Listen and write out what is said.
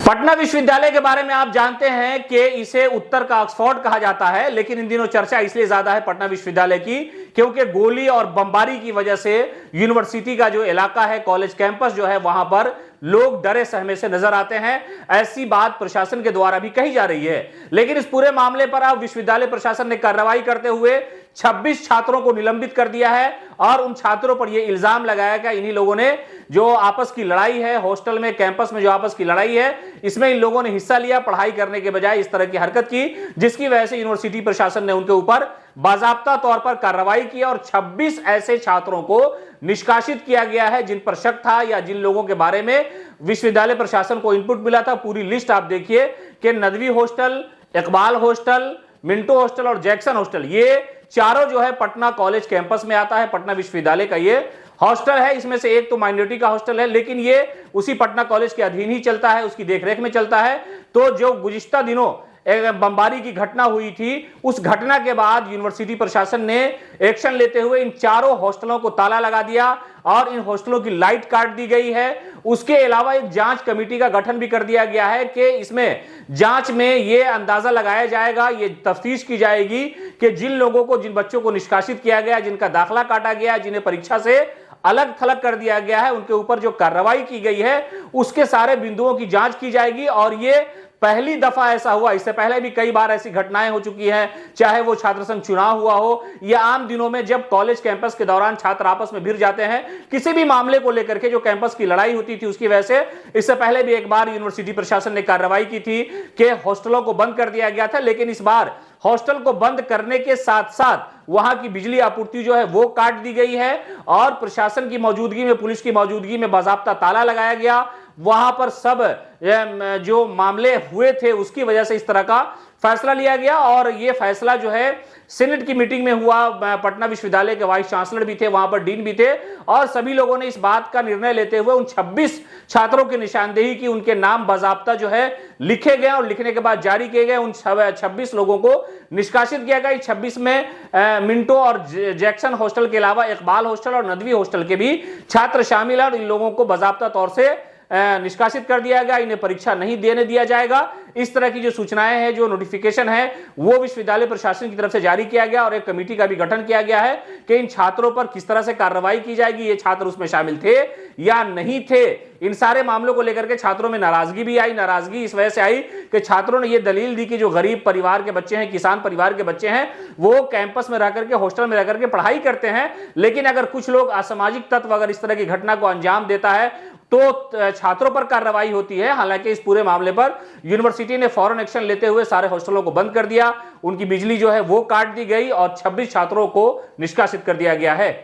पटना विश्वविद्यालय के बारे में आप जानते हैं कि इसे उत्तर का ऑक्सफोर्ड कहा जाता है, लेकिन इन दिनों चर्चा इसलिए ज्यादा है पटना विश्वविद्यालय की क्योंकि गोली और बमबारी की वजह से यूनिवर्सिटी का जो इलाका है, कॉलेज कैंपस जो है, वहां पर लोग डरे सहमे से नजर आते हैं। ऐसी बात प्रशासन के द्वारा भी कही जा रही है, लेकिन इस पूरे मामले पर अब विश्वविद्यालय प्रशासन ने कार्रवाई करते हुए 26 छात्रों को निलंबित कर दिया है और उन छात्रों पर यह इल्जाम लगाया गया इन्हीं लोगों ने जो आपस की लड़ाई है, हॉस्टल में, कैंपस में जो आपस की लड़ाई है, इसमें इन लोगों ने हिस्सा लिया, पढ़ाई करने के बजाय इस तरह की हरकत की, जिसकी वजह से यूनिवर्सिटी प्रशासन ने उनके ऊपर बाजाब्ता तौर पर कार्रवाई की और 26 ऐसे छात्रों को निष्कासित किया गया है जिन पर शक था या जिन लोगों के बारे में विश्वविद्यालय प्रशासन को इनपुट मिला था। पूरी लिस्ट आप देखिए कि Nadvi hostel, Iqbal hostel, Minto hostel और जैक्सन हॉस्टल, ये चारों जो है पटना कॉलेज कैंपस में आता है। पटना विश्वविद्यालय का ये हॉस्टल है, इसमें से एक तो माइनॉरिटी का हॉस्टल है, लेकिन ये उसी पटना कॉलेज के अधीन ही चलता है, उसकी देखरेख में चलता है। तो जो गुज़िश्ता दिनों बमबारी की घटना हुई थी, उस घटना के बाद यूनिवर्सिटी प्रशासन ने एक्शन लेते हुए इन चारों हॉस्टलों को ताला लगा दिया और इन हॉस्टलों की लाइट काट दी गई है। उसके अलावा एक जांच कमेटी का गठन भी कर दिया गया है कि इसमें जांच में यह अंदाजा लगाया जाएगा, ये तफ्तीश की जाएगी कि जिन लोगों को, जिन बच्चों को निष्कासित किया गया, जिनका दाखिला काटा गया, जिन्हें परीक्षा से अलग थलग कर दिया गया है, उनके ऊपर जो कार्रवाई की गई है उसके सारे बिंदुओं की जांच की जाएगी। और ये पहली दफा ऐसा हुआ, इससे पहले भी कई बार ऐसी घटनाएं हो चुकी हैं, चाहे वो छात्र संघ चुनाव हुआ हो या आम दिनों में जब कॉलेज कैंपस के दौरान छात्र आपस में भिड़ जाते हैं, किसी भी मामले को लेकर के जो कैंपस की लड़ाई होती थी उसकी वजह से। इससे पहले भी एक बार यूनिवर्सिटी प्रशासन ने कार्रवाई की थी कि हॉस्टलों को बंद कर दिया गया था, लेकिन इस बार हॉस्टल को बंद करने के साथ साथ वहां की बिजली आपूर्ति जो है वो काट दी गई है और प्रशासन की मौजूदगी में, पुलिस की मौजूदगी में बाज़ाब्ता ताला लगाया गया। वहां पर सब जो मामले हुए थे उसकी वजह से इस तरह का फैसला लिया गया और यह फैसला जो है सीनेट की मीटिंग में हुआ। पटना विश्वविद्यालय के वाइस चांसलर भी थे, वहां पर डीन भी थे और सभी लोगों ने इस बात का निर्णय लेते हुए उन 26 छात्रों की निशानदेही की, उनके नाम बाज़ाब्ता जो है लिखे गए और लिखने के बाद जारी किए गए। उन 26 लोगों को निष्कासित किया गया। 26 में मिंटो और जैक्सन हॉस्टल के अलावा इकबाल हॉस्टल और नदवी हॉस्टल के भी छात्र शामिल हैं और इन लोगों को बाज़ाब्ता तौर से निष्कासित कर दिया गया। इन्हें परीक्षा नहीं देने दिया जाएगा। इस तरह की जो सूचनाएं हैं, जो नोटिफिकेशन है, वो विश्वविद्यालय प्रशासन की तरफ से जारी किया गया और एक कमेटी का भी गठन किया गया है कि इन छात्रों पर किस तरह से कार्रवाई की जाएगी, ये छात्र उसमें शामिल थे या नहीं थे। इन सारे मामलों को लेकर के छात्रों में नाराजगी भी आई। नाराजगी इस वजह से आई कि छात्रों ने यह दलील दी कि जो गरीब परिवार के बच्चे हैं, किसान परिवार के बच्चे हैं, वो कैंपस में रह करके, हॉस्टल में रह करके पढ़ाई करते हैं, लेकिन अगर कुछ लोग असामाजिक तत्व अगर इस तरह की घटना को अंजाम देता है तो छात्रों पर कार्रवाई होती है। हालांकि इस पूरे मामले पर यूनिवर्सिटी ने फौरन एक्शन लेते हुए सारे हॉस्टलों को बंद कर दिया, उनकी बिजली जो है वो काट दी गई और 26 छात्रों को निष्कासित कर दिया गया है।